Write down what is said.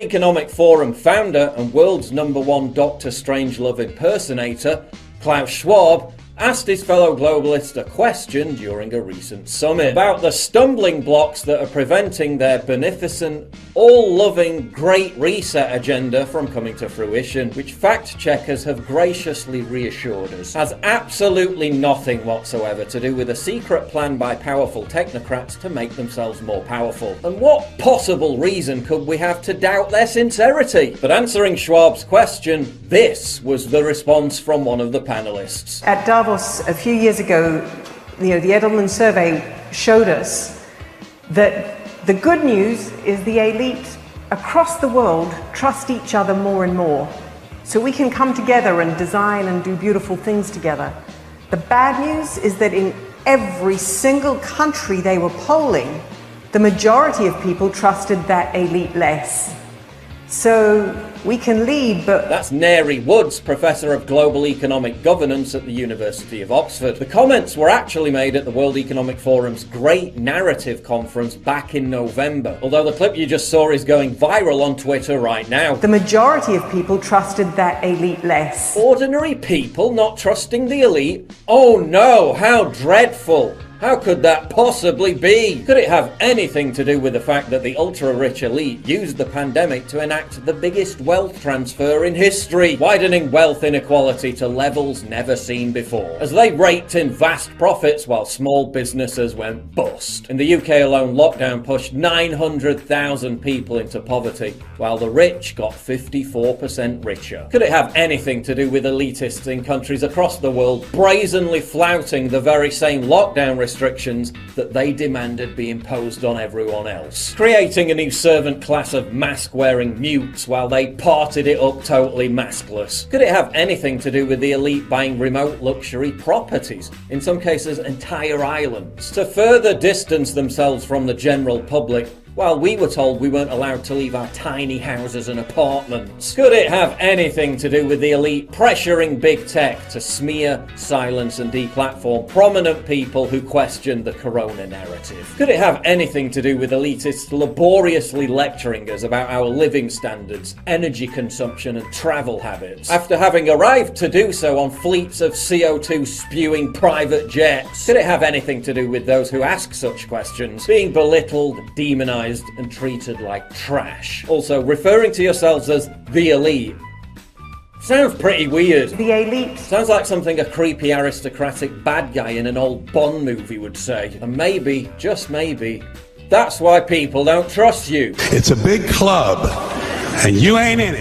Economic Forum founder and world's #1 Dr. Strangelove impersonator, Klaus Schwab, asked his fellow globalists a question during a recent summit about the stumbling blocks that are preventing their beneficent, all-loving Great Reset agenda from coming to fruition, which fact-checkers have graciously reassured us has absolutely nothing whatsoever to do with a secret plan by powerful technocrats to make themselves more powerful. And what possible reason could we have to doubt their sincerity? But answering Schwab's question, this was the response from one of the panelists. At Davos a few years ago, the Edelman survey showed us that the good news is the elite across the world trust each other more and more. So we can come together and design and do beautiful things together. The bad news is that in every single country they were polling, the majority of people trusted that elite less. So we can lead, but... That's Neri Woods, Professor of Global Economic Governance at the University of Oxford. The comments were actually made at the World Economic Forum's Great Narrative Conference back in November, although the clip you just saw is going viral on Twitter right now. The majority of people trusted that elite less. Ordinary people not trusting the elite? Oh no, how dreadful! How could that possibly be? Could it have anything to do with the fact that the ultra-rich elite used the pandemic to enact the biggest wealth transfer in history, widening wealth inequality to levels never seen before, as they raked in vast profits while small businesses went bust? In the UK alone, lockdown pushed 900,000 people into poverty, while the rich got 54% richer. Could it have anything to do with elitists in countries across the world brazenly flouting the very same lockdown restrictions that they demanded be imposed on everyone else, creating a new servant class of mask-wearing mutes while they parted it up totally maskless? Could it have anything to do with the elite buying remote luxury properties, in some cases entire islands, to further distance themselves from the general public, while we were told we weren't allowed to leave our tiny houses and apartments? Could it have anything to do with the elite pressuring big tech to smear, silence and deplatform prominent people who question the corona narrative? Could it have anything to do with elitists laboriously lecturing us about our living standards, energy consumption and travel habits, after having arrived to do so on fleets of CO2 spewing private jets? Could it have anything to do with those who ask such questions being belittled, demonized and treated like trash? Also, referring to yourselves as the elite sounds pretty weird. The elite. Sounds like something a creepy aristocratic bad guy in an old Bond movie would say. And maybe, just maybe, that's why people don't trust you. It's a big club, and you ain't in it.